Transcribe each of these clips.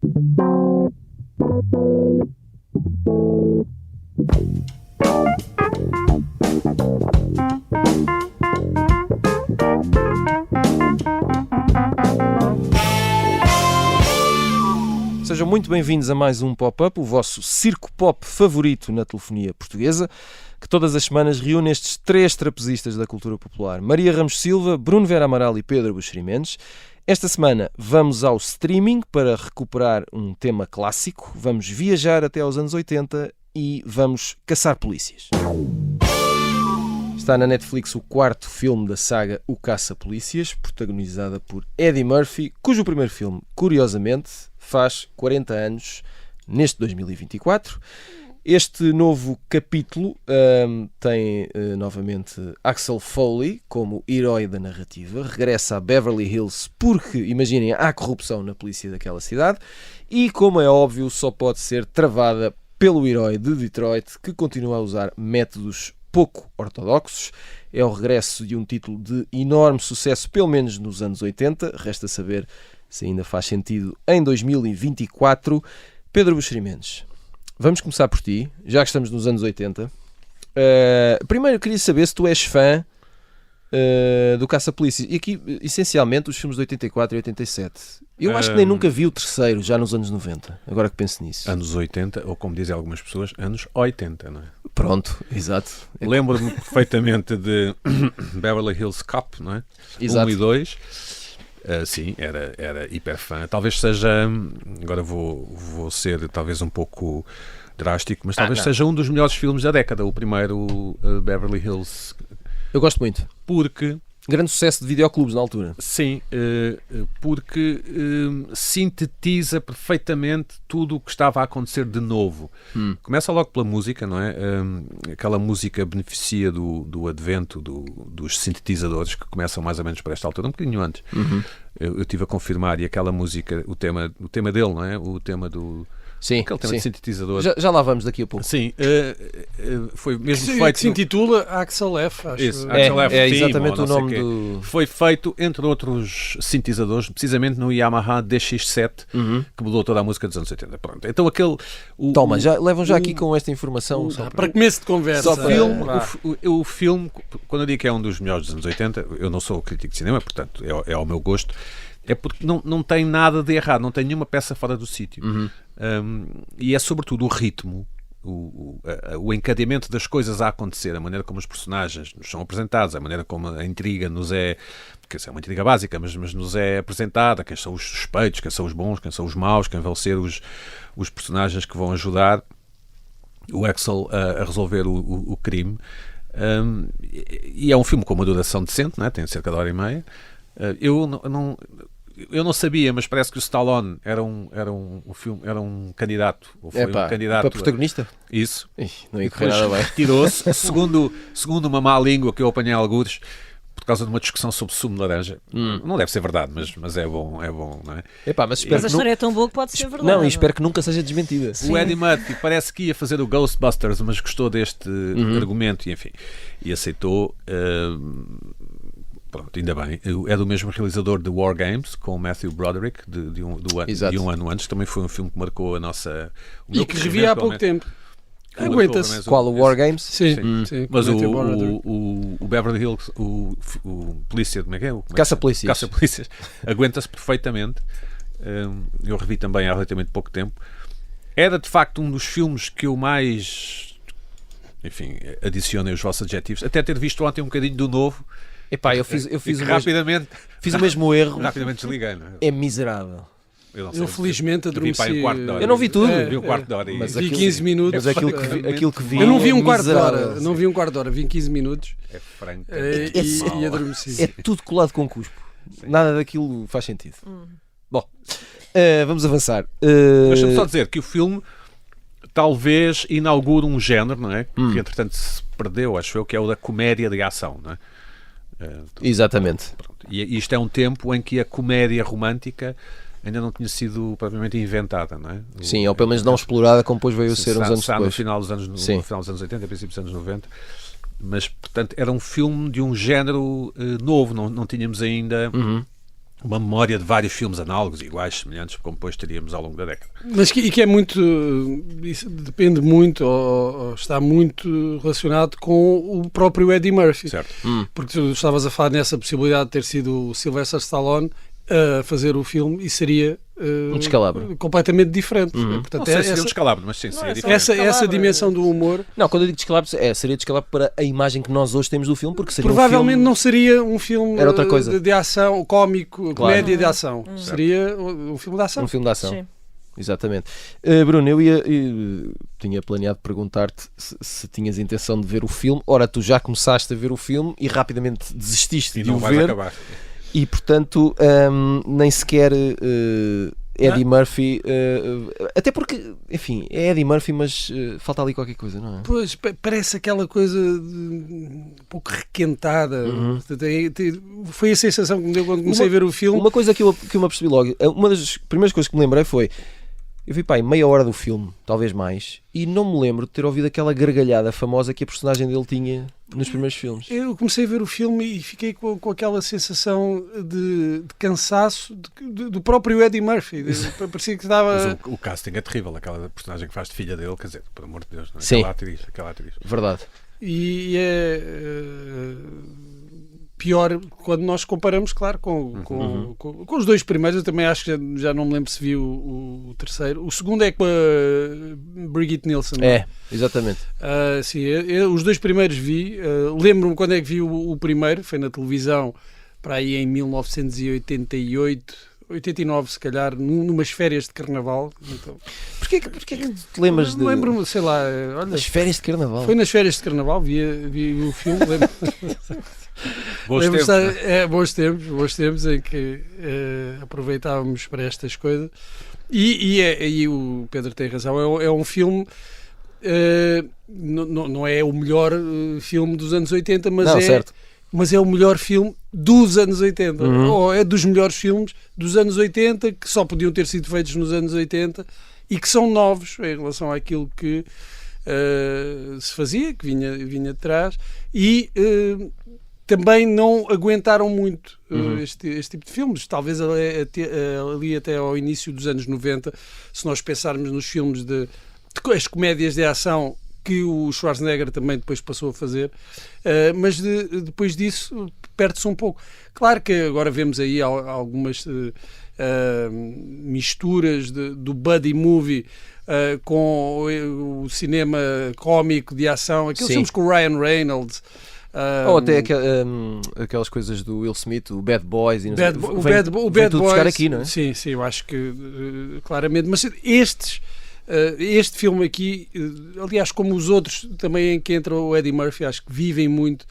Sejam muito bem-vindos a mais um Pop-Up, o vosso circo pop favorito na telefonia portuguesa, que todas as semanas reúne estes três trapezistas da cultura popular: Maria Ramos Silva, Bruno Vera Amaral e Pedro Buxeri Mendes. Esta semana vamos ao streaming para recuperar um tema clássico, vamos viajar até aos anos 80 e vamos caçar polícias. Está na Netflix o quarto filme da saga O Caça-Polícias, protagonizada por Eddie Murphy, cujo primeiro filme, curiosamente, faz 40 anos neste 2024. Este novo capítulo tem novamente Axel Foley como herói da narrativa. Regressa a Beverly Hills porque, imaginem, há corrupção na polícia daquela cidade e, como é óbvio, só pode ser travada pelo herói de Detroit, que continua a usar métodos pouco ortodoxos. É o regresso de um título de enorme sucesso, pelo menos nos anos 80. Resta saber se ainda faz sentido em 2024. Pedro Buxeri Mendes, vamos começar por ti, já que estamos nos anos 80. Primeiro queria saber se tu és fã do Caça-Polícias. E aqui, essencialmente, os filmes de 84 e 87. Eu acho que nem nunca vi o terceiro, já nos anos 90, agora que penso nisso. Anos 80, ou como dizem algumas pessoas, anos 80, não é? Pronto, exato. Lembro-me perfeitamente de Beverly Hills Cop, não é? Exato. 1 e 2. Sim, era hiper fã. Talvez seja, agora vou ser talvez um pouco drástico, mas talvez seja um dos melhores filmes da década, o primeiro Beverly Hills. Eu gosto muito. Porque... grande sucesso de videoclubes na altura. Sim, porque sintetiza perfeitamente tudo o que estava a acontecer de novo. Começa logo pela música, não é? Aquela música beneficia do advento dos sintetizadores, que começam mais ou menos por esta altura, um bocadinho antes. Eu estive a confirmar, e aquela música, o tema dele, não é? O tema do... Sim, aquele tema de sintetizador. Já lá vamos daqui a pouco. Sim, foi mesmo feito... Que se intitula Axel F, acho. Isso, Axel F. É Theme, exatamente o nome do... Foi feito, entre outros sintetizadores, precisamente no Yamaha DX7, que mudou toda a música dos anos 80. Pronto. Então aquele... Toma, levam já aqui com esta informação. Para começo de conversa. O filme, quando eu digo que é um dos melhores dos anos 80, eu não sou crítico de cinema, portanto é ao meu gosto, é porque não tem nada de errado, não tem nenhuma peça fora do sítio. E é sobretudo o ritmo, o encadeamento das coisas a acontecer, a maneira como os personagens nos são apresentados, a maneira como a intriga nos é, porque é uma intriga básica, mas nos é apresentada, quem são os suspeitos, quem são os bons, quem são os maus, quem vão ser os personagens que vão ajudar o Axel a resolver o crime. E é um filme com uma duração decente, não é? Tem cerca de 1h30. Eu não sabia, mas parece que o Stallone era um candidato. Ou foi um candidato para protagonista? Isso. Não ia correr nada bem. Retirou-se, segundo uma má língua que eu apanhei algures, por causa de uma discussão sobre sumo de laranja. Não deve ser verdade, mas é bom, não é? Mas a história é tão boa que pode ser verdade. Não, e espero que nunca seja desmentida. O Eddie Murphy parece que ia fazer o Ghostbusters, mas gostou deste argumento e, enfim, e aceitou. Pronto, ainda bem. É do mesmo realizador de War Games, com o Matthew Broderick, de um ano antes. Também foi um filme que marcou a nossa... E que revia há pouco tempo. Aguenta-se. Qual, o War Games? Sim. Mas o Beverly Hills, o polícia, como é que é? Caça-polícias. Caça-polícias. Aguenta-se perfeitamente. Eu revi também há relativamente pouco tempo. Era, de facto, um dos filmes que eu mais... Enfim, adicionei os vossos adjetivos. Até ter visto ontem um bocadinho do novo. Epá, eu fiz fiz o mesmo erro. Rapidamente desliguei, não é? É miserável. Eu felizmente adormeci. Eu não vi tudo. Vi um quarto de hora. Mas vi 15 minutos. Mas aquilo que vi. Eu não vi um quarto de hora. Não vi um quarto de hora. Vi 15 minutos. É franco. E adormeci. É tudo colado com cuspo. Nada daquilo faz sentido. Bom, vamos avançar. Deixa-me só dizer que o filme talvez inaugure um género, não é? Que entretanto se perdeu, acho eu, que é o da comédia de ação, não é? Exatamente. E isto é um tempo em que a comédia romântica ainda não tinha sido propriamente inventada, não é? Sim, ou pelo menos não explorada como depois veio a ser uns anos depois. No final dos anos 80, princípios dos anos 90. Mas, portanto, era um filme de um género novo, não tínhamos ainda uma memória de vários filmes análogos, iguais, semelhantes, como depois teríamos ao longo da década. Mas que é muito, isso depende muito, ou está muito relacionado com o próprio Eddie Murphy. Certo. Porque tu estavas a falar nessa possibilidade de ter sido o Sylvester Stallone a fazer o filme e seria um descalabro completamente diferente. Portanto, não sei se seria um descalabro, mas sim, seria diferente. Essa dimensão do humor. Não, quando eu digo descalabro, seria descalabro para a imagem que nós hoje temos do filme, porque seria provavelmente um filme... não seria um filme Era outra coisa. de ação, cómico, Claro. comédia de ação. Seria um filme de ação. Um filme de ação. Sim. Exatamente. Bruno, eu tinha planeado perguntar-te se tinhas intenção de ver o filme. Ora, tu já começaste a ver o filme e rapidamente desististe E de não o vais ver. acabar. E, portanto, nem sequer Eddie Murphy... até porque, enfim, é Eddie Murphy, mas falta ali qualquer coisa, não é? Pois, parece aquela coisa um pouco requentada. Foi a sensação que me deu quando comecei a ver o filme. Uma coisa que eu me apercebi logo, uma das primeiras coisas que me lembrei foi... Eu vi, meia hora do filme, talvez mais, e não me lembro de ter ouvido aquela gargalhada famosa que a personagem dele tinha nos primeiros filmes. Eu comecei a ver o filme e fiquei com aquela sensação de cansaço do próprio Eddie Murphy. Parecia que estava... Mas o casting é terrível, aquela personagem que faz de filha dele, quer dizer, por amor de Deus, não é? Sim. Aquela atriz. Verdade. E é pior quando nós comparamos, claro, com os dois primeiros. Eu também acho que já não me lembro se vi o terceiro. O segundo é com a Brigitte Nielsen. É, exatamente. Sim, os dois primeiros vi. Lembro-me quando é que vi o primeiro, foi na televisão, para aí em 1988, 89 se calhar, numas férias de carnaval. Então, Porquê que te lembras de... lembro-me, sei lá, olha, As férias de carnaval? foi nas férias de carnaval, vi o filme, lembro. Bons tempos, não é? Bons tempos em que aproveitávamos para estas coisas. E o Pedro tem razão, é um filme, não é o melhor filme dos anos 80, mas é o melhor filme dos anos 80, ou é dos melhores filmes dos anos 80, que só podiam ter sido feitos nos anos 80 e que são novos em relação àquilo que se fazia, que vinha de trás, e também não aguentaram muito este tipo de filmes. Talvez ali até ao início dos anos 90, se nós pensarmos nos filmes as comédias de ação que o Schwarzenegger também depois passou a fazer, mas depois disso perde-se um pouco. Claro que agora vemos aí algumas misturas do buddy movie com o cinema cómico de ação, aqueles filmes com o Ryan Reynolds. Ou até aquelas coisas do Will Smith, o Bad Boys. E o Bad Boys, buscar aqui, não é? Sim, eu acho que claramente. Mas este filme aqui, aliás, como os outros também em que entra o Eddie Murphy, acho que vivem muito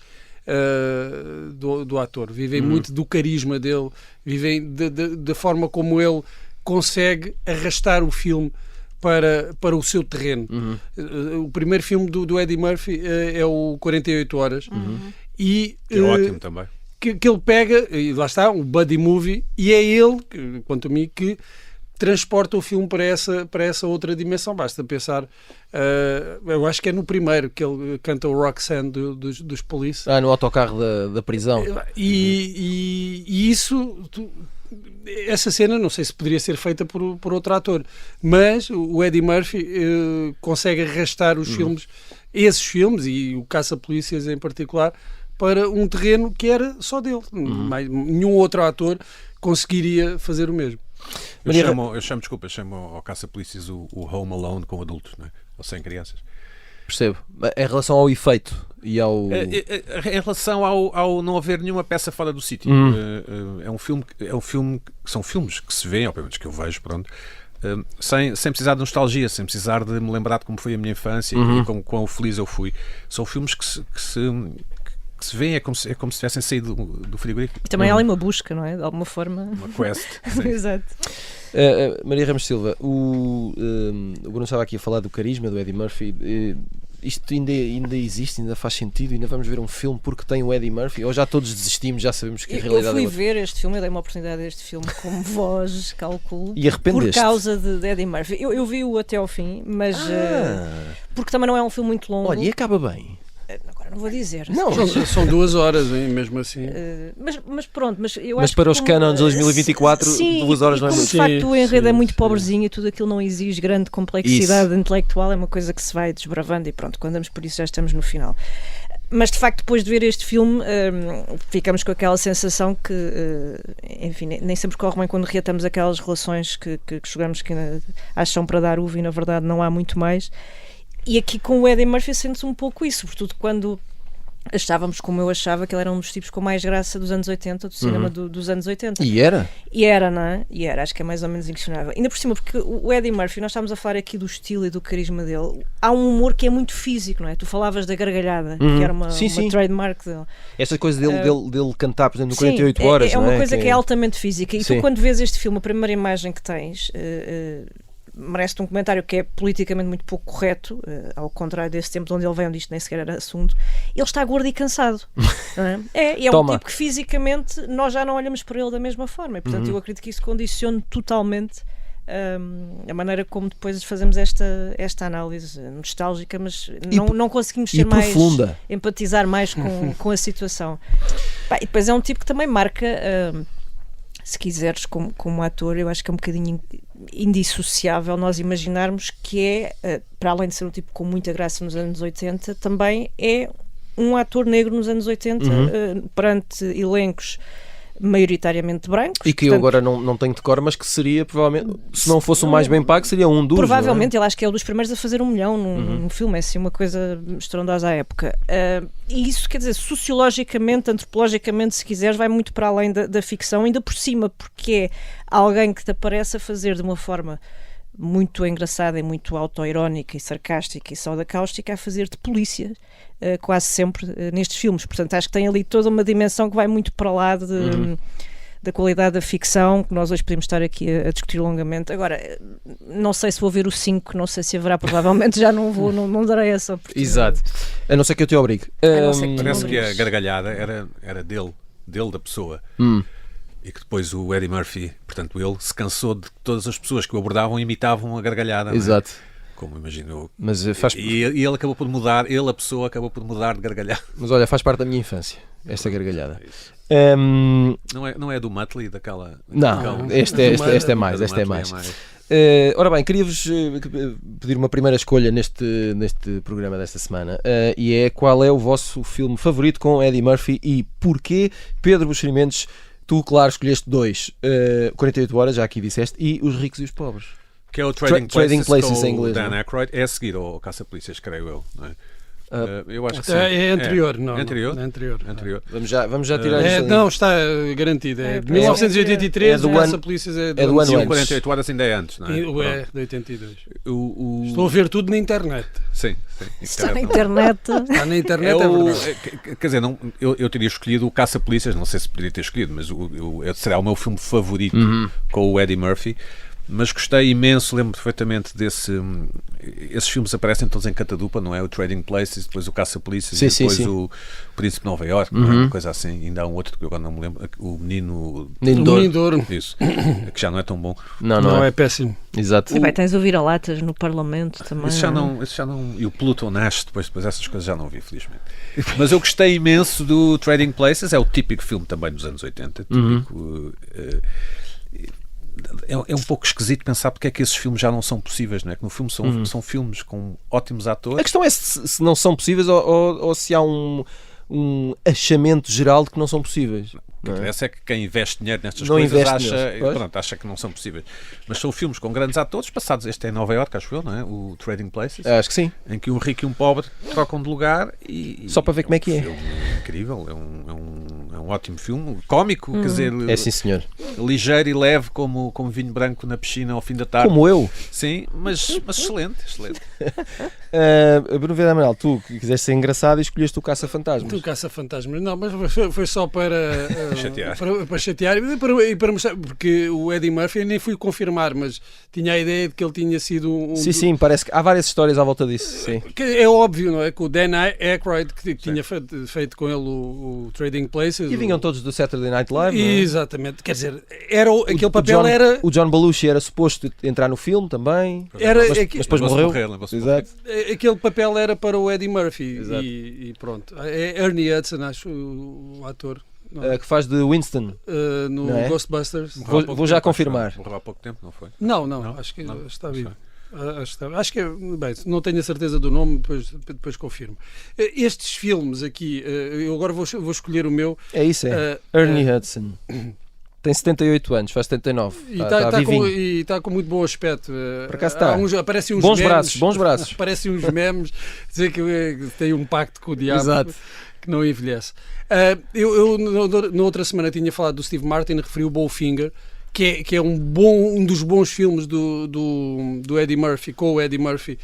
do ator, vivem muito do carisma dele, vivem da forma como ele consegue arrastar o filme para o seu terreno. O primeiro filme do Eddie Murphy é o 48 Horas. E, é ótimo também. Que ele pega, e lá está, o buddy movie, e é ele, quanto a mim, que transporta o filme para essa outra dimensão. Basta pensar, eu acho que é no primeiro que ele canta o Roxanne dos Police. No autocarro da prisão. E isso... Essa cena não sei se poderia ser feita por outro ator, mas o Eddie Murphy consegue arrastar os filmes, esses filmes e o Caça-Polícias em particular, para um terreno que era só dele. Nenhum outro ator conseguiria fazer o mesmo. Eu chamo ao Caça-Polícias o Home Alone com adultos, não é? Ou sem crianças. Percebo. Em relação ao efeito e ao... Em relação ao não haver nenhuma peça fora do sítio. É um filme que são filmes que se vêem, ou pelo menos que eu vejo, pronto, sem precisar de nostalgia, sem precisar de me lembrar de como foi a minha infância e quão feliz eu fui. São filmes que se vêem, é como se tivessem saído do frigorífico. E também há ali uma busca, não é? De alguma forma. Uma quest. Exato. Maria Ramos Silva, o Bruno estava aqui a falar do carisma do Eddie Murphy. Isto ainda existe, ainda faz sentido? Ainda vamos ver um filme porque tem o Eddie Murphy? Ou já todos desistimos, já sabemos que a realidade eu fui ver este filme, eu dei uma oportunidade a este filme como voz, calculo, e arrependeste? Por causa de Eddie Murphy. Eu vi-o até ao fim, mas porque também não é um filme muito longo. Olha, e acaba bem. Agora vou dizer. Não, São 2 horas, hein, mesmo assim. Mas pronto, eu mas acho para que os cânones de 2024, sim, 2 horas não é como muito. de facto o enredo é muito sim. pobrezinho e tudo aquilo não exige grande complexidade intelectual, é uma coisa que se vai desbravando e pronto, quando damos por isso já estamos no final. Mas de facto, depois de ver este filme, ficamos com aquela sensação que, enfim, nem sempre corre bem quando reatamos aquelas relações que jogamos que acham para dar uva e na verdade não há muito mais. E aqui com o Eddie Murphy sente-se um pouco isso, sobretudo quando achávamos, como eu achava, que ele era um dos tipos com mais graça dos anos 80, do cinema dos anos 80. E era? E era, não é? E era, acho que é mais ou menos inquestionável. Ainda por cima, porque o Eddie Murphy, nós estamos a falar aqui do estilo e do carisma dele, há um humor que é muito físico, não é? Tu falavas da gargalhada, que era uma trademark dele. Esta coisa dele cantar, por exemplo, no 48 horas, é uma não é? coisa que é altamente física. E tu, quando vês este filme, a primeira imagem que tens... merece-te um comentário que é politicamente muito pouco correto, ao contrário desse tempo de onde ele veio, onde isto nem sequer era assunto. Ele está gordo e cansado. Não é? É um tipo que fisicamente nós já não olhamos para ele da mesma forma e portanto eu acredito que isso condicione totalmente a maneira como depois fazemos esta análise nostálgica, mas não conseguimos ser mais profunda. Empatizar mais com a situação. E depois é um tipo que também marca, se quiseres, como ator, eu acho que é um bocadinho indissociável nós imaginarmos que é, para além de ser um tipo com muita graça nos anos 80, também é um ator negro nos anos 80, perante elencos maioritariamente brancos. E que eu agora não tenho de cor, mas que seria provavelmente, se não fosse o mais bem pago, seria um dos. Provavelmente, ele acho que é um dos primeiros a fazer 1 milhão num filme, é assim uma coisa estrondosa à época. E isso, quer dizer, sociologicamente, antropologicamente, se quiseres, vai muito para além da ficção, ainda por cima, porque é alguém que te aparece a fazer de uma forma muito engraçada e muito autoirónica e sarcástica e saudacáustica a fazer de polícia, quase sempre nestes filmes. Portanto, acho que tem ali toda uma dimensão que vai muito para lá da qualidade da ficção, que nós hoje podemos estar aqui a discutir longamente. Agora, não sei se vou ver o 5, não sei se haverá, provavelmente já não vou, não darei essa oportunidade. Exato. A não ser que eu te obrigue. Parece que a gargalhada era dele, da pessoa. E que depois o Eddie Murphy, portanto ele, se cansou de que todas as pessoas que o abordavam imitavam a gargalhada. Exato. Não é? Como imaginou. Mas e ele acabou por mudar, a pessoa acabou por mudar de gargalhada. Mas olha, faz parte da minha infância, esta gargalhada. Não é do Muttley, daquela... Não, esta é mais. Ora bem, queria-vos pedir uma primeira escolha neste programa desta semana, e é: qual é o vosso filme favorito com Eddie Murphy e porquê? Pedro Buxeri Mendes, tu, claro, escolheste 2, 48 horas, já aqui disseste, e Os Ricos e os Pobres. Que é o Trading Places em com inglês, Dan Aykroyd. É a seguir ao Caça-Polícias, creio eu. Não é? Eu acho que sim. É anterior, não. Anterior. Vamos já tirar isso. Não, está garantido. É de 1983, o Caça-Polícias é do ano 48 horas ainda é antes, não é? É, de 82. Estou a ver tudo na internet. Sim. Está na internet. Está na internet, é verdade. Quer dizer, eu teria escolhido o Caça-Polícias, não sei se poderia ter escolhido, mas será o meu filme favorito com o Eddie Murphy. Mas gostei imenso, lembro perfeitamente esses filmes aparecem todos em catadupa, não é? O Trading Places, depois o Caça-Polícias, e depois o Príncipe de Nova Iorque, uma coisa assim. Ainda há um outro que eu agora não me lembro, o Menino de Ouro. Isso, que já não é tão bom. Não é péssimo. Exato. E bem, tens o Vira-Latas no Parlamento também. Isso já não. E o Pluto Nash, depois essas coisas já não vi, felizmente. Mas eu gostei imenso do Trading Places, é o típico filme também dos anos 80, típico. É um pouco esquisito pensar porque é que esses filmes já não são possíveis, não é? Que no filme são filmes com ótimos atores. A questão é se não são possíveis ou se há um achamento geral de que não são possíveis. O que interessa é que quem investe dinheiro nestas coisas acha que não são possíveis. Mas são filmes com grandes atores passados. Este é em Nova Iorque, acho eu, não é? O Trading Places. Acho que sim. Em que um rico e um pobre trocam de lugar só para ver como é que é. Filme incrível, é um ótimo filme, cómico, quer dizer, é sim senhor, ligeiro e leve como vinho branco na piscina ao fim da tarde. Como eu. Sim, mas excelente. Bruno Vera Amaral, tu que quiseste ser engraçado e escolheste o Caça-Fantasmas. O Caça-Fantasmas, não, mas foi só para chatear e para mostrar, porque o Eddie Murphy, eu nem fui confirmar, mas tinha a ideia de que ele tinha sido Sim, parece que há várias histórias à volta disso. Sim. É óbvio, não é? Que o Dan Aykroyd, que tinha feito com ele o Trading Places. E vinham todos do Saturday Night Live. Exatamente, quer dizer, aquele papel era... O John Belushi era suposto entrar no filme também, mas depois morreu. Exato. Aquele papel era para o Eddie Murphy e pronto. É Ernie Hudson, acho, o ator. Que faz de Winston no Ghostbusters. Vou já confirmar. Morreu há pouco tempo, não foi? Não, acho que está vivo. Acho que bem, não tenho a certeza do nome, depois confirmo. Estes filmes aqui, eu agora vou escolher o meu. É isso, Ernie Hudson. Tem 78 anos, faz 79. E está com muito bom aspecto. Por acaso está. Aparecem uns bons memes, bons braços. Aparecem uns memes dizer que tem um pacto com o diabo. Exato. Que não envelhece. Eu na outra semana tinha falado do Steve Martin, referi o Bowfinger, que é um dos bons filmes do Eddie Murphy, com o Eddie Murphy,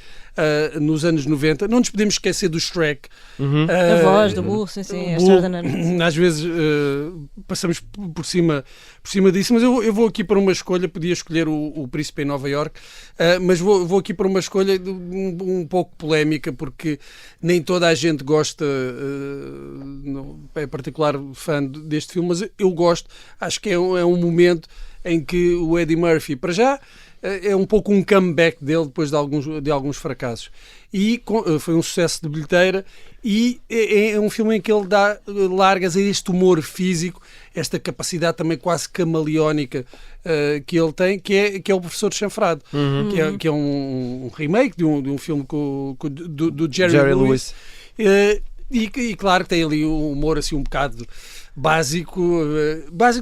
nos anos 90. Não nos podemos esquecer do Shrek. A voz do burro, sim, é extraordinário. Às vezes passamos por cima disso, mas eu vou aqui para uma escolha. Podia escolher o Príncipe em Nova Iorque, mas vou aqui para uma escolha um pouco polémica, porque nem toda a gente gosta, é particular fã deste filme, mas eu gosto. Acho que é um momento em que o Eddie Murphy, para já, é um pouco um comeback dele depois de alguns fracassos. E foi um sucesso de bilheteira, e é um filme em que ele dá largas a este humor físico, esta capacidade também quase camaleónica que ele tem, que é o Professor Chanfrado, que é um remake de um filme do Jerry Lewis. E claro que tem ali um humor assim um bocado básico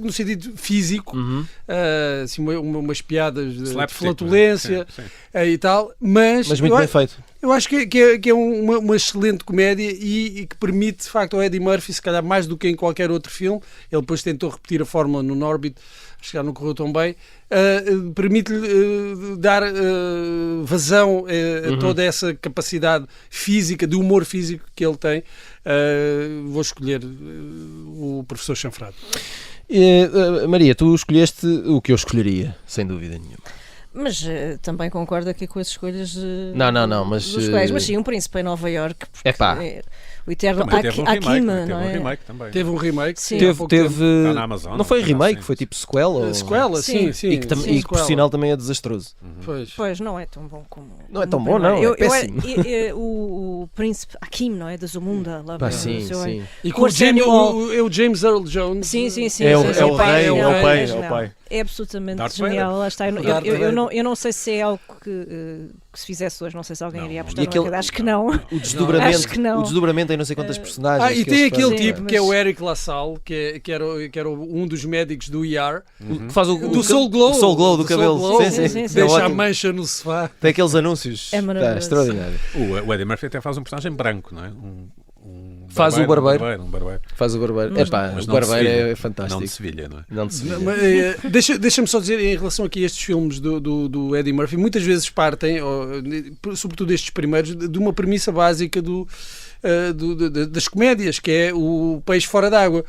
no sentido físico, assim, umas piadas de flatulência, sim. E tal, mas muito bem feito. Eu acho que é uma excelente comédia e que permite, de facto, ao Eddie Murphy, se calhar mais do que em qualquer outro filme, ele depois tentou repetir a fórmula no Norbit, acho que já não correu tão bem, permite-lhe dar vazão a toda essa capacidade física, de humor físico que ele tem. Vou escolher o Professor Chanfrado. Maria, tu escolheste o que eu escolheria, sem dúvida nenhuma. Mas também concordo aqui com as escolhas mas dos colegas. Mas sim, um Príncipe em Nova Iorque, porque o eterno Akima, não é? Teve um remake. Sim. Teve na Amazon, não foi remake, foi tipo sequela? Sequela, sim. E que por sinal também é desastroso. Pois, não é tão bom como... Não é tão bom, não, é péssimo. O Príncipe Akim, não é? Da Zamunda. Sim. E com o James Earl Jones. Sim. É o pai. É absolutamente genial. Lá está. Eu não sei se é algo que se fizesse hoje, não sei se alguém iria apostar. Acho que não. O desdobramento tem não sei quantas personagens. E tem aquele tipo que é o Eric LaSalle, que era um dos médicos do ER, que faz do Soul Glow. Soul Glow do cabelo. Sim. Deixa a mancha no sofá. Tem aqueles anúncios. É maravilhoso. Extraordinário. O Eddie Murphy até faz um personagem branco, não é? Faz o barbeiro. Faz o barbeiro. Mas o barbeiro é fantástico. Não de Sevilha, não é? Não de Sevilha. Deixa-me só dizer, em relação aqui a estes filmes do Eddie Murphy, muitas vezes partem, sobretudo estes primeiros, de uma premissa básica das comédias, que é o peixe fora d'água.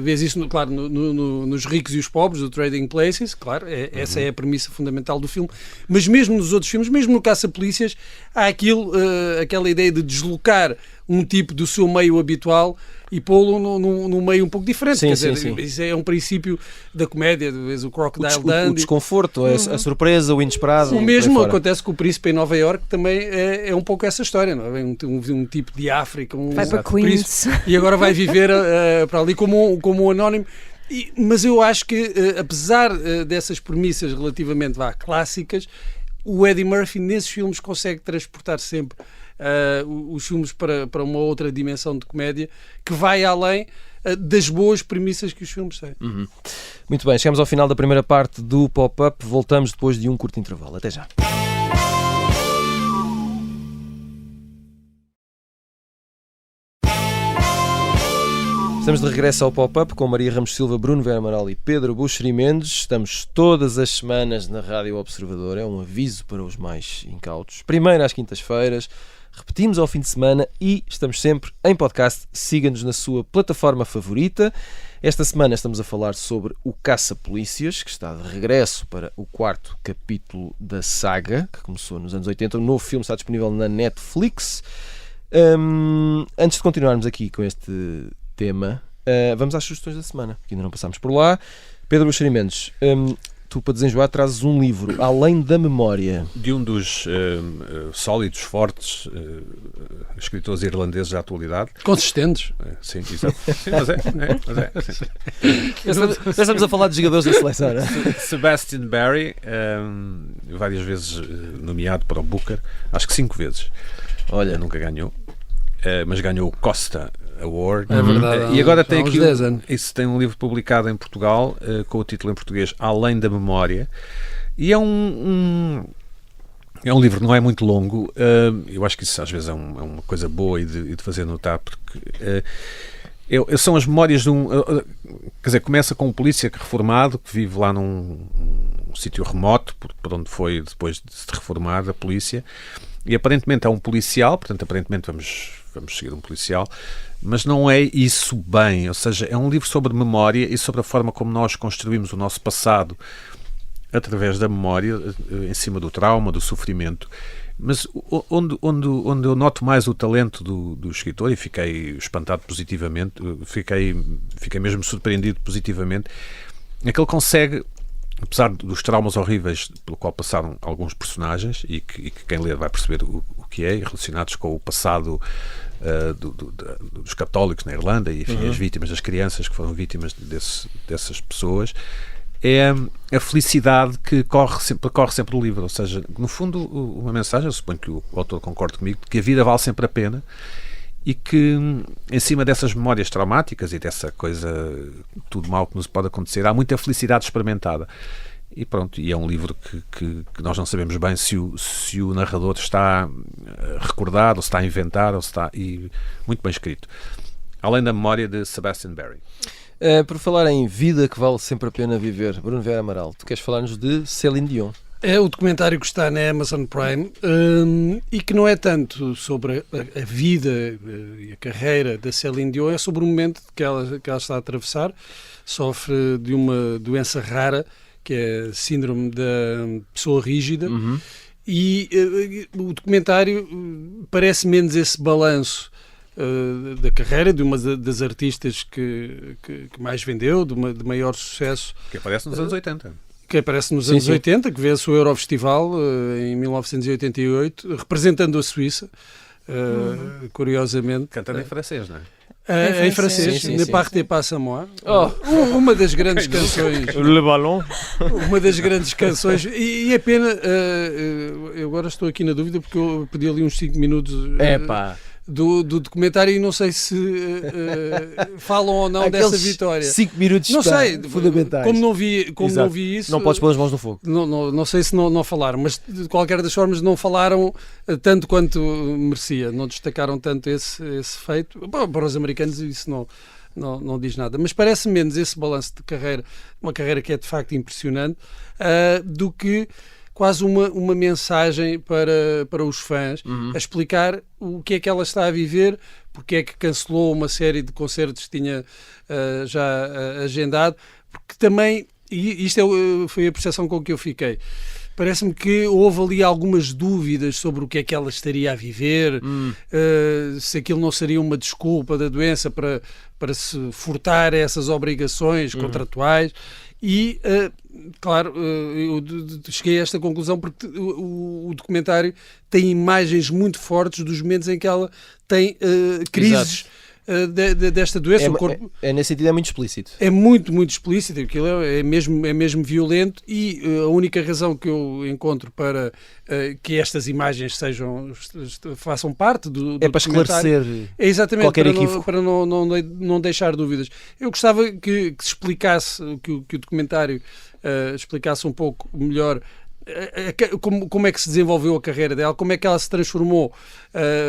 Vês isso, claro, nos ricos e os pobres, do Trading Places, claro, essa é a premissa fundamental do filme, mas mesmo nos outros filmes, mesmo no Caça-Polícias, há aquela ideia de deslocar um tipo do seu meio habitual e pô-lo num meio um pouco diferente. Sim. Isso é um princípio da comédia, vez o Crocodile Dundee. O desconforto, a surpresa, o inesperado. O mesmo acontece com o Príncipe em Nova Iorque, também é um pouco essa história, não é? Um tipo de África, vai para Queens, e agora vai viver para ali como um anónimo. Mas eu acho que, apesar dessas premissas relativamente clássicas, o Eddie Murphy nesses filmes consegue transportar sempre os filmes para uma outra dimensão de comédia que vai além das boas premissas que os filmes têm. Muito bem, chegamos ao final da primeira parte do Pop-Up. Voltamos depois de um curto intervalo. Até já. Estamos de regresso ao Pop-Up com Maria Ramos Silva, Bruno Vera Amaral e Pedro Buxeri Mendes. Estamos todas as semanas na Rádio Observador. É um aviso para os mais incautos. Primeiro às quintas-feiras, repetimos ao fim de semana e estamos sempre em podcast. Siga-nos na sua plataforma favorita. Esta semana estamos a falar sobre o Caça-Polícias, que está de regresso para o 4º capítulo da saga, que começou nos anos 80. O novo filme está disponível na Netflix. Antes de continuarmos aqui com este tema, Vamos às sugestões da semana, que ainda não passámos por lá. Pedro Buxeri Mendes, tu, para desenjoar, trazes um livro, Além da Memória. De um dos sólidos, fortes escritores irlandeses da atualidade. Consistentes. Sim, exato. Sim, mas é. Estamos a falar de jogadores da seleção, não é? Sebastian Barry, várias vezes nomeado para o Booker, acho que 5 vezes. Olha, nunca ganhou, mas ganhou o Costa Award. É verdade. E agora tem aqui tem um livro publicado em Portugal com o título em português Além da Memória, e é um livro, não é muito longo. Eu acho que isso às vezes é uma coisa boa e de fazer notar, porque são as memórias de quer dizer, começa com um polícia reformado que vive lá num sítio remoto, por onde foi depois de se reformar a polícia, e aparentemente é um policial, portanto aparentemente vamos seguir um policial, mas não é isso bem. Ou seja, é um livro sobre memória e sobre a forma como nós construímos o nosso passado através da memória, em cima do trauma, do sofrimento. Mas onde eu noto mais o talento do escritor, e fiquei espantado positivamente, fiquei mesmo surpreendido positivamente, é que ele consegue, apesar dos traumas horríveis pelo qual passaram alguns personagens, e que quem ler vai perceber o que é, relacionados com o passado dos católicos na Irlanda, e enfim, as vítimas, as crianças que foram vítimas dessas pessoas, é a felicidade que corre sempre o livro. Ou seja, no fundo, uma mensagem, eu suponho que o autor concorde comigo, de que a vida vale sempre a pena, e que em cima dessas memórias traumáticas e dessa coisa, tudo mal que nos pode acontecer, há muita felicidade experimentada. E pronto, e é um livro que nós não sabemos bem se o narrador está a recordar, ou se está a inventar, e muito bem escrito. Além da Memória, de Sebastian Barry. Por falar em vida que vale sempre a pena viver, Bruno Vieira Amaral, tu queres falar-nos de Céline Dion? É o documentário que está na Amazon Prime, e que não é tanto sobre a vida e a carreira da Céline Dion, é sobre o momento que ela está a atravessar. Sofre de uma doença rara, que é síndrome da pessoa rígida, e o documentário parece menos esse balanço da carreira de uma das artistas que mais vendeu, de maior sucesso. Que aparece nos anos 80. Que aparece nos anos 80, que vence o Eurofestival em 1988, representando a Suíça, curiosamente. Cantando em francês, não é? Em francês, Ne partez pas sans moi. Uma das grandes canções. Le Ballon. Uma das grandes canções. E é pena, eu agora estou aqui na dúvida, porque eu pedi ali uns 5 minutos do documentário e não sei se falam ou não dessa vitória. 5 minutos não sei, fundamentais. Como não vi isso. Não podes pôr as mãos no fogo. Não sei se não falaram, mas de qualquer das formas não falaram tanto quanto merecia. Não destacaram tanto esse feito. Para os americanos isso não diz nada. Mas parece menos esse balanço de carreira, uma carreira que é de facto impressionante, do que quase uma mensagem para os fãs, a explicar o que é que ela está a viver, porque é que cancelou uma série de concertos que tinha já agendado, porque também, e isto foi a percepção com que eu fiquei, parece-me que houve ali algumas dúvidas sobre o que é que ela estaria a viver, se aquilo não seria uma desculpa da doença para se furtar essas obrigações contratuais. E, claro, eu cheguei a esta conclusão porque o documentário tem imagens muito fortes dos momentos em que ela tem crises desta doença. Nesse sentido é muito explícito. É muito, muito explícito. Aquilo é mesmo violento, e a única razão que eu encontro para que estas imagens façam parte do para esclarecer exatamente, qualquer equívoco. Para não deixar dúvidas. Eu gostava que se explicasse, que o documentário explicasse um pouco melhor como é que se desenvolveu a carreira dela, como é que ela se transformou,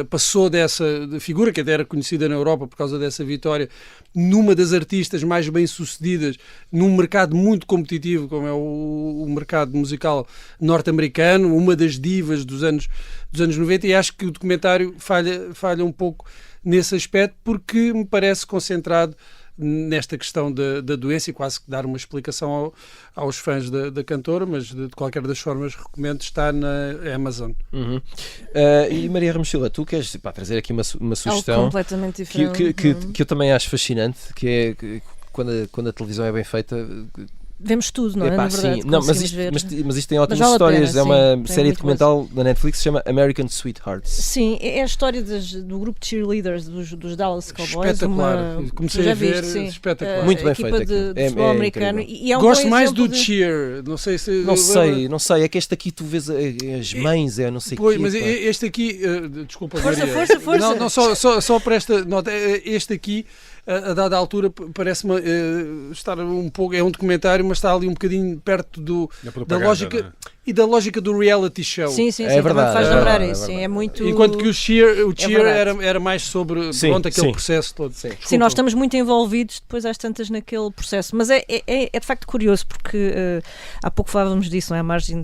passou dessa figura que até era conhecida na Europa por causa dessa vitória, numa das artistas mais bem-sucedidas num mercado muito competitivo como é o mercado musical norte-americano, uma das divas dos anos 90, e acho que o documentário falha um pouco nesse aspecto, porque me parece concentrado nesta questão da doença e quase que dar uma explicação aos fãs da cantora, mas de qualquer das formas recomendo, está na Amazon. E Maria Ramos Silva, tu queres trazer aqui uma sugestão algo completamente diferente, que eu também acho fascinante, que é quando a televisão é bem feita. Vemos tudo, não é? Na verdade, sim. Não, mas isto tem ótimas histórias. É uma série documental da Netflix que se chama American Sweethearts. Sim, é a história do grupo de cheerleaders dos Dallas Cowboys. Espetacular. Comecei a ver, espetacular. Muito bem feito. A equipa de futebol americano. E é um gosto mais do Cheer. Não sei se... Não sei. É que este aqui tu vês as mães, não sei o quê. Mas este aqui... desculpa, força. Não, só para esta nota. Este aqui, a dada altura, parece-me estar um pouco... É um documentário, mas está ali um bocadinho perto da lógica... Né? E da lógica do reality show. Sim, é verdade, faz lembrar isso. É muito... Enquanto que o Cheer era mais sobre aquele processo todo. Sim, nós estamos muito envolvidos depois às tantas naquele processo. Mas é de facto curioso, porque há pouco falávamos disso, não é? À margem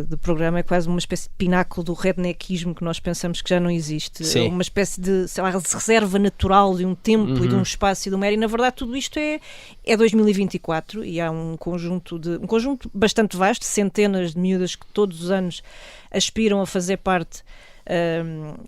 do programa, é quase uma espécie de pináculo do redneckismo que nós pensamos que já não existe. Sim. É uma espécie de, sei lá, reserva natural de um tempo e de um espaço e de uma era. E na verdade tudo isto é 2024 e há um conjunto bastante vasto, centenas de miúdas que todos os anos aspiram a fazer parte.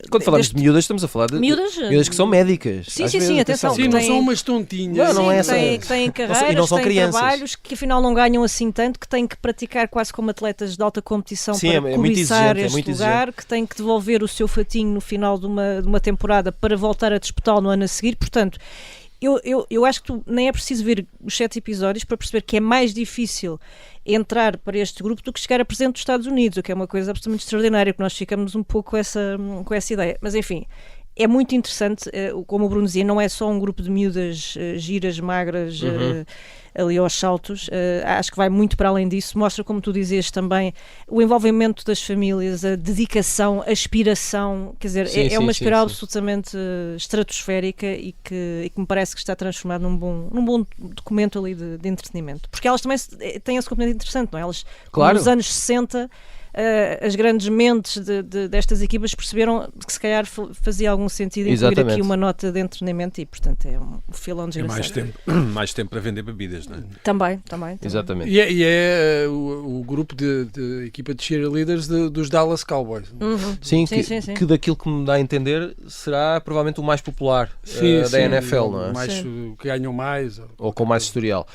Quando falamos de miúdas, estamos a falar de miúdas que são médicas. Sim, atenção. Sim, não são umas tontinhas. Não é que têm carreiras, e não são que têm crianças. trabalhos que afinal não ganham assim tanto, que têm que praticar quase como atletas de alta competição para cobiçar este lugar, que têm que devolver o seu fatinho no final de uma temporada para voltar a disputá-lo no ano a seguir. Portanto, eu acho que nem é preciso ver os 7 episódios para perceber que é mais difícil entrar para este grupo do que chegar a presidente dos Estados Unidos, o que é uma coisa absolutamente extraordinária, porque nós ficamos um pouco com essa ideia. Mas enfim, é muito interessante, como o Bruno dizia, não é só um grupo de miúdas giras, magras, ali aos saltos, acho que vai muito para além disso, mostra, como tu dizias também, o envolvimento das famílias, a dedicação, a aspiração, quer dizer, é uma espiral absolutamente estratosférica e que me parece que está transformado num bom documento ali de entretenimento, porque elas também têm esse componente interessante, não é? Elas, nos anos 60, as grandes mentes destas equipas perceberam que se calhar fazia algum sentido incluir aqui uma nota de entretenimento e, portanto, é um filão desgraçado. Mais tempo para vender bebidas, não é? Também. Exatamente. E é o grupo de equipa de cheerleaders dos Dallas Cowboys. Sim, que daquilo que me dá a entender será provavelmente o mais popular da NFL, não é? O que ganham mais. Ou com mais historial.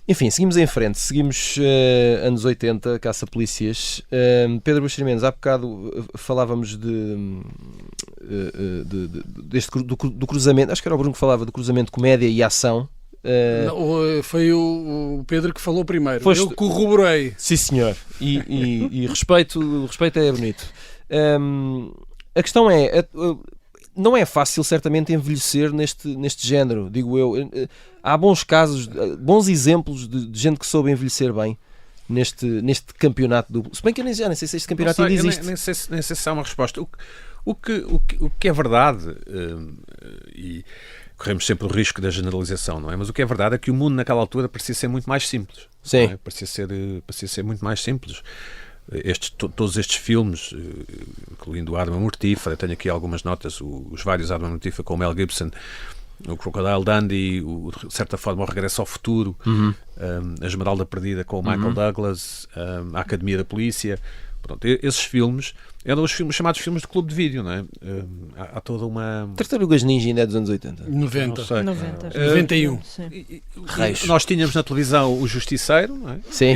Enfim, seguimos em frente, seguimos anos 80, caça-polícias. Pedro Buxeri Mendes, há bocado falávamos do cruzamento, acho que era o Bruno que falava do cruzamento comédia e ação. Não, foi o Pedro que falou primeiro. Eu corroborei. Sim, senhor. E respeito é bonito. A questão é... Não é fácil, certamente, envelhecer neste género, digo eu. Há bons casos, bons exemplos de gente que soube envelhecer bem neste campeonato do... Se bem que eu já nem sei se este campeonato ainda existe. Nem sei se há uma resposta. O que é verdade, e corremos sempre o risco da generalização, não é? Mas o que é verdade é que o mundo naquela altura parecia ser muito mais simples. Sim. Não é? Parecia ser muito mais simples. Todos estes filmes, incluindo o Arma Mortífera, tenho aqui algumas notas, os vários Arma Mortífera com o Mel Gibson, o Crocodile Dundee, de certa forma o Regresso ao Futuro, a Esmeralda Perdida com o Michael Douglas, a Academia da Polícia. Pronto, esses filmes eram os filmes chamados filmes de clube de vídeo, não é? Há toda uma... Tartarugas Ninja ainda é dos anos 80. 90. 91. Nós tínhamos na televisão o Justiceiro, não é? Sim.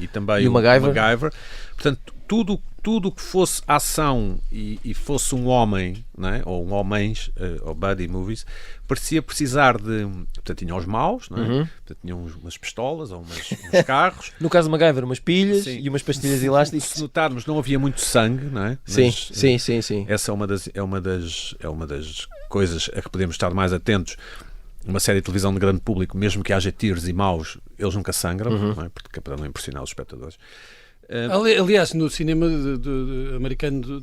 E também o MacGyver. Portanto, tudo que fosse ação e fosse um homem, não é? Ou um homens, ou buddy movies, parecia precisar de... Portanto, tinham os maus, não é? Portanto, tinham umas pistolas ou uns carros. No caso do MacGyver, umas pilhas e umas pastilhas elásticas. Se notarmos, não havia muito sangue, não é? Mas, sim. Essa é uma das coisas a que podemos estar mais atentos. Uma série de televisão de grande público, mesmo que haja tiros e maus, eles nunca sangram, não é? Porque é para não impressionar os espectadores. Aliás, no cinema americano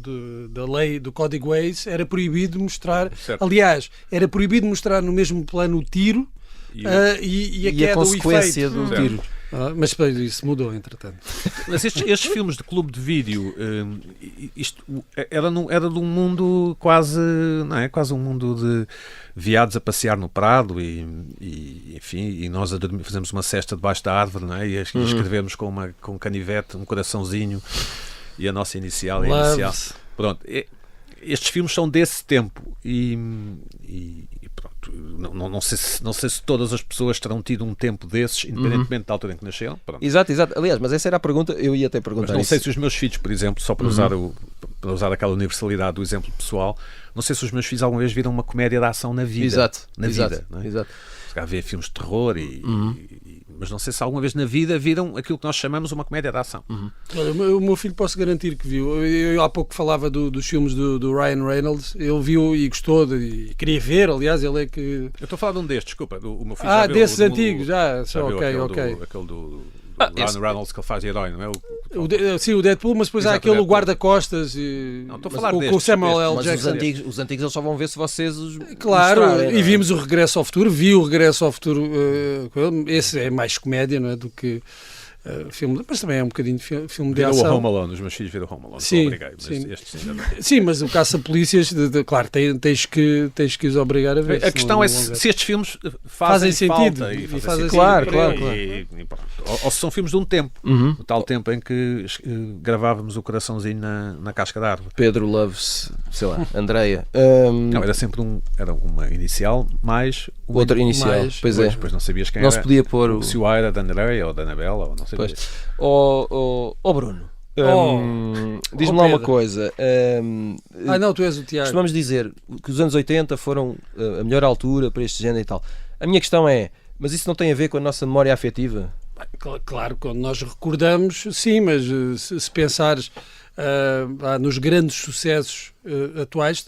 da lei do Código Hays era proibido mostrar. Certo. Aliás, era proibido mostrar no mesmo plano o tiro e a queda, consequência o efeito. do tiro. Mas isso mudou, entretanto. Mas estes filmes de clube de vídeo, isto era de um mundo quase, não é? Quase um mundo de viados a passear no prado enfim, e nós fazemos uma cesta debaixo da árvore, não é? E escrevemos com um canivete, um coraçãozinho e a nossa inicial. Pronto, estes filmes são desse tempo e pronto, não sei se todas as pessoas terão tido um tempo desses, independentemente da altura em que nasceram. Pronto. Exato. Aliás, mas essa era a pergunta, eu ia até perguntar. Mas não sei se os meus filhos, por exemplo, só para usar aquela universalidade do exemplo pessoal, não sei se os meus filhos alguma vez viram uma comédia de ação na vida. Exato. Vida, não é? Exato. Se calhar vê filmes de terror mas não sei se alguma vez na vida viram aquilo que nós chamamos uma comédia de ação. Olha, o meu filho posso garantir que viu. Eu há pouco falava dos filmes do Ryan Reynolds. Ele viu e gostou e queria ver. Aliás, ele é que... Eu estou a falar de um destes, desculpa. O meu filho já viu desses antigos, já. Ok. Aquele do Ryan Reynolds que ele faz de herói, não é? Sim, o Deadpool, mas depois há aquele guarda-costas não, estou a falar com o Samuel L. Mas Jackson. os antigos eles só vão ver se vocês os Claro, mostrarem, e vimos o Regresso ao Futuro. Vi o Regresso ao Futuro com ele. Esse é mais comédia, não é? Do que filme, mas também é um bocadinho de filme de ação. O Home Alone, os meus filhos viram o Home Alone. Sim, sim, mas o Caça-Polícias, claro, tens que os obrigar a ver. A questão é se estes filmes fazem sentido. Claro. Ou se são filmes de um tempo. O tal tempo em que gravávamos o coraçãozinho na casca da árvore. Pedro Loves, sei lá, Andreia. Não, era sempre uma inicial mais outra inicial. Pois é. Depois não sabias quem não era. Se podia pôr se o era da Andreia ou da Anabela ou não sei. Bruno, diz-me lá uma coisa. Não, tu és o Tiago. Costumamos dizer que os anos 80 foram a melhor altura para este género e tal. A minha questão é, mas isso não tem a ver com a nossa memória afetiva? Claro, quando nós recordamos, sim, mas se pensares nos grandes sucessos atuais,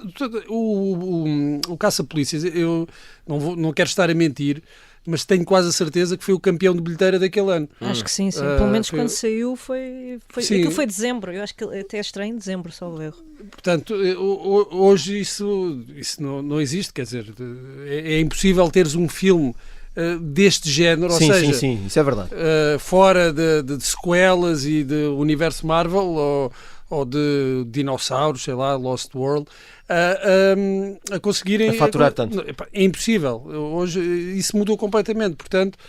o Caça-Polícias, eu não quero estar a mentir, mas tenho quase a certeza que foi o campeão de bilheteira daquele ano. Acho que sim. Pelo menos quando saiu aquilo foi dezembro. Eu acho que até estreia em dezembro, só o erro. Portanto, hoje isso não existe, quer dizer, é impossível teres um filme deste género, ou seja, sim, isso é verdade. Fora de sequelas e de universo Marvel ou de dinossauros, sei lá, Lost World, a conseguirem... A faturar tanto. É impossível. Hoje isso mudou completamente. Portanto,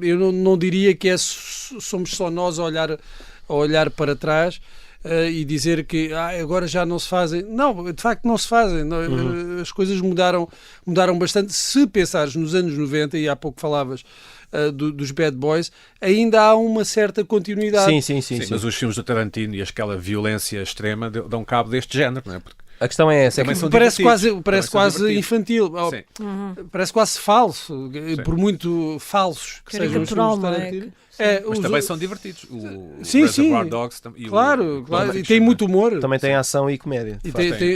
eu não diria que somos só nós a olhar para trás e dizer que agora já não se fazem. Não, de facto não se fazem. As coisas mudaram bastante. Se pensares nos anos 90, e há pouco falavas dos Bad Boys, ainda há uma certa continuidade. Sim, mas os filmes do Tarantino e aquela violência extrema dão cabo deste género, não é? Porque a questão é essa. Parece quase infantil. Parece quase falso. Por muito falsos que sejam os filmes do Tarantino. Mas também são divertidos. Sim. Dogs, claro. E tem muito humor. Também tem ação e comédia. E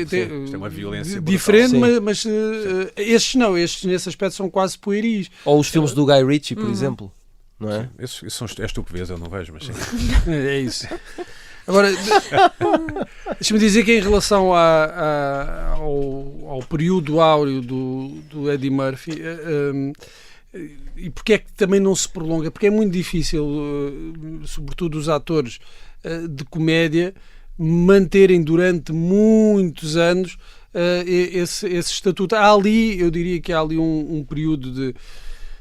tem uma violência diferente, mas estes não. Estes nesse aspecto são quase pueris. Ou os filmes do Guy Ritchie, por exemplo. Não é? És tu que vês, eu não vejo, mas sim. É isso. Agora, deixa-me dizer que em relação ao período áureo do Eddie Murphy, e porque é que também não se prolonga? Porque é muito difícil, sobretudo os atores de comédia, manterem durante muitos anos esse estatuto. Eu diria que há ali um período de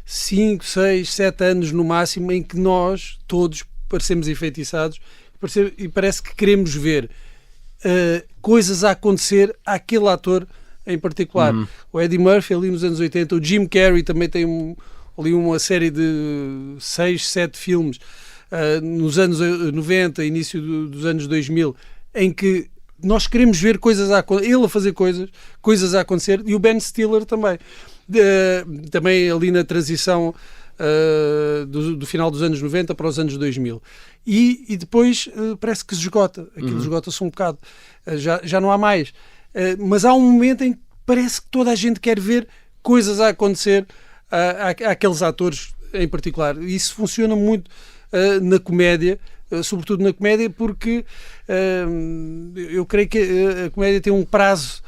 5, 6, 7 anos no máximo em que nós todos parecemos enfeitiçados e parece que queremos ver coisas a acontecer àquele ator em particular. O Eddie Murphy ali nos anos 80, o Jim Carrey também tem ali uma série de 6, 7 filmes nos anos 90, início dos anos 2000, em que nós queremos ver coisas ele a fazer coisas a acontecer, e o Ben Stiller também. Também ali na transição do final dos anos 90 para os anos 2000. E depois parece que se esgota. Aquilo esgota-se um bocado. Já não há mais. Mas há um momento em que parece que toda a gente quer ver coisas a acontecer àqueles atores em particular. E isso funciona muito na comédia, sobretudo na comédia, porque eu creio que a comédia tem um prazo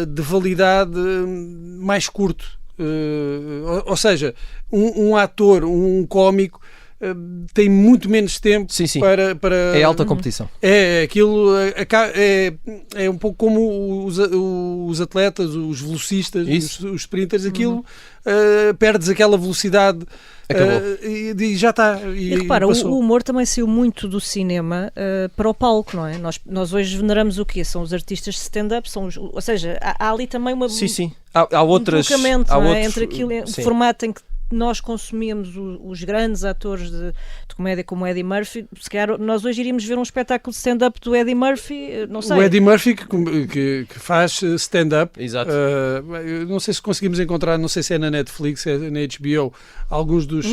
de validade mais curto. ou seja, um ator, um cómico tem muito menos tempo para... É alta competição. Aquilo é um pouco como os atletas, os velocistas, os sprinters, aquilo perdes aquela velocidade e já está. E repara, o humor também saiu muito do cinema para o palco, não é? Nós hoje veneramos o quê? São os artistas de stand-up, ou seja, há ali também uma... Sim. Há outras... Um trocamento, não é? Entre aquilo, o formato em que nós consumimos os grandes atores de comédia como o Eddie Murphy. Se calhar nós hoje iríamos ver um espetáculo de stand-up do Eddie Murphy, não sei. O Eddie Murphy que faz stand-up. Exato. Não sei se conseguimos encontrar, não sei se é na Netflix, se é na HBO, alguns dos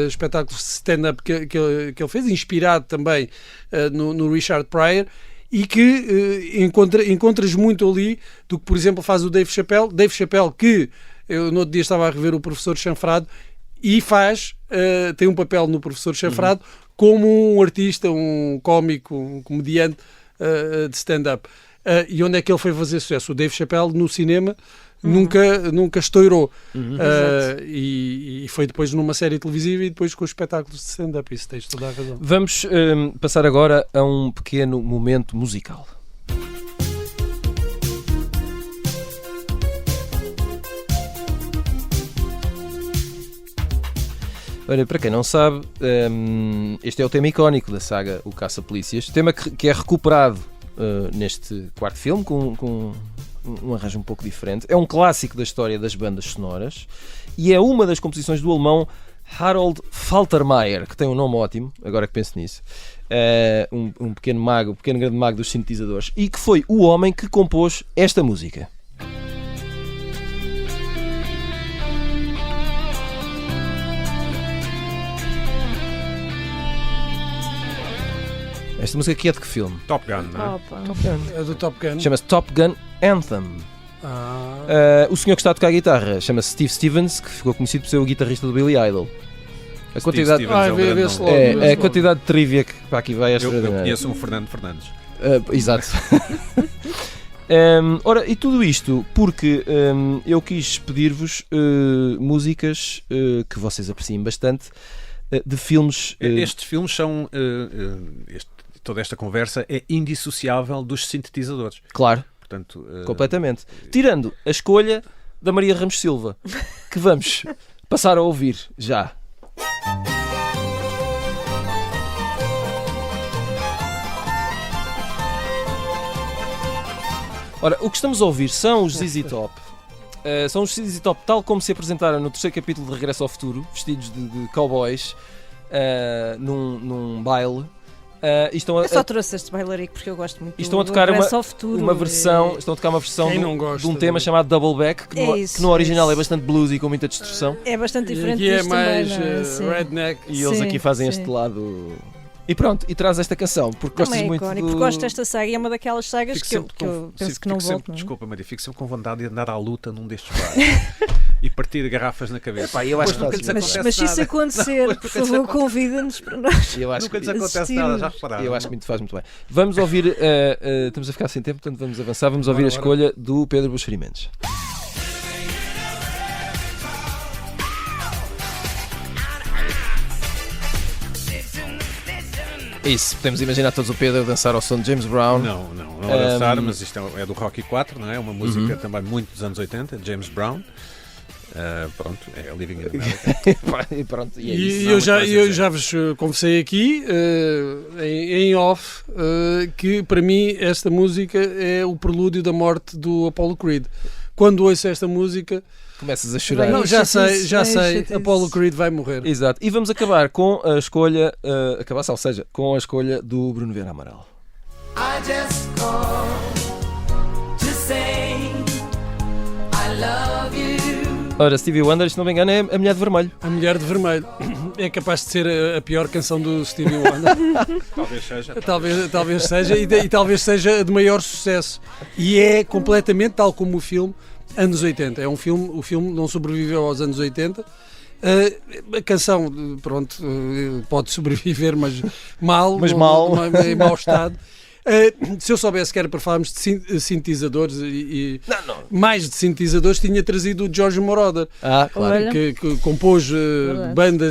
espetáculos de stand-up que ele fez, inspirado também no Richard Pryor, e que encontras muito ali do que, por exemplo, faz o Dave Chappelle. Dave Chappelle, que eu no outro dia estava a rever o Professor Chanfrado, e tem um papel no Professor Chanfrado como um artista, um cómico, um comediante de stand-up. E onde é que ele foi fazer sucesso? O Dave Chappelle no cinema nunca estourou. E foi depois numa série televisiva e depois com os espetáculos de stand-up. Isso tens toda a razão. Vamos passar agora a um pequeno momento musical. Olha, para quem não sabe, este é o tema icónico da saga O Caça-Polícias, tema que é recuperado neste quarto filme com um arranjo um pouco diferente. É um clássico da história das bandas sonoras e é uma das composições do alemão Harold Faltermeyer, que tem um nome ótimo, agora que penso nisso, um pequeno grande mago dos sintetizadores, e que foi o homem que compôs esta música. Esta música aqui é de que filme? Top Gun, não é? Top Gun. É do Top Gun. Chama-se Top Gun Anthem. O senhor que está a tocar a guitarra chama-se Steve Stevens, que ficou conhecido por ser o guitarrista do Billy Idol. A quantidade, a quantidade de trivia que para aqui vai é extraordinária. Eu conheço um Fernando Fernandes. Exato. Ora, e tudo isto porque eu quis pedir-vos músicas que vocês apreciem bastante de filmes. Estes filmes são... toda esta conversa é indissociável dos sintetizadores. Claro, portanto, completamente. Tirando a escolha da Maria Ramos Silva, que vamos passar a ouvir já. Ora, o que estamos a ouvir são os ZZ Top. São os ZZ Top tal como se apresentaram no terceiro capítulo de Regresso ao Futuro, vestidos de cowboys, num baile. Eu só trouxe este bailarico porque eu gosto muito do Regresso ao Futuro. Estão a tocar uma versão de um tema chamado Double Back, que no original é bastante bluesy, com muita distorção. É bastante diferente e aqui disto é mais também, redneck. E eles aqui fazem este lado... E pronto, e traz esta canção, porque gostas muito icónico, porque gosto desta saga e é uma daquelas sagas que eu penso que não volto. Desculpa, Maria, fico sempre com vontade de andar à luta num destes bares e partir garrafas na cabeça. Eu acho mas se isso acontecer, por favor, convida-nos para nós. Nunca lhes acontece nada, já repararam. Eu acho que faz muito bem. Vamos ouvir, estamos a ficar sem tempo, portanto vamos avançar, vamos ouvir a escolha do Pedro Buxeri Mendes. Isso, podemos imaginar todos o Pedro a dançar ao som de James Brown. Não a dançar, mas isto é do Rocky 4, não é? Uma música também muito dos anos 80, James Brown. Pronto, é Living in America. Pronto, e é isso. E eu já vos confessei aqui, em off, que para mim esta música é o prelúdio da morte do Apollo Creed. Quando ouço esta música... Começas a chorar. Não, já sei, Apollo Creed vai morrer. Exato. E vamos acabar com a escolha, com a escolha do Bruno Vieira Amaral. I just call to say I love you. Ora, Stevie Wonder, se não me engano, é a Mulher de Vermelho. A Mulher de Vermelho. É capaz de ser a pior canção do Stevie Wonder. Talvez seja. Talvez seja, e talvez seja a de maior sucesso. E é completamente, tal como o filme, anos 80. É um filme, o filme não sobreviveu aos anos 80. A canção, pronto, pode sobreviver, mas mal, em mau estado. Se eu soubesse que era para falarmos de sintetizadores mais de sintetizadores, tinha trazido o Giorgio Moroder, claro. que compôs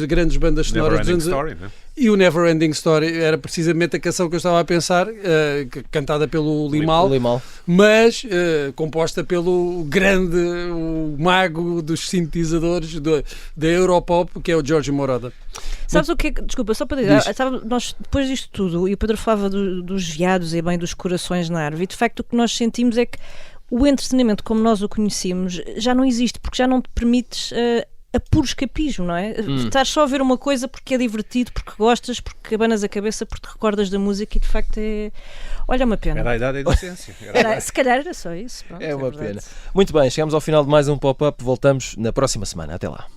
grandes bandas sonoras dos anos... Story, né? E o Never Ending Story era precisamente a canção que eu estava a pensar, cantada pelo Limal, mas composta pelo o mago dos sintetizadores da Europop, que é o Giorgio Moroder. Sabes o que é? Desculpa, só para dizer, nós, depois disto tudo, e o Pedro falava dos veados e bem dos corações na árvore, e de facto o que nós sentimos é que o entretenimento como nós o conhecíamos já não existe, porque já não te permites a puro escapismo, não é? Estás só a ver uma coisa porque é divertido, porque gostas, porque abanas a cabeça, porque te recordas da música, e de facto é... Olha, é uma pena. Era a idade da inocência. Se calhar era só isso. Pronto, é uma pena. Muito bem, chegamos ao final de mais um Pop-Up. Voltamos na próxima semana. Até lá.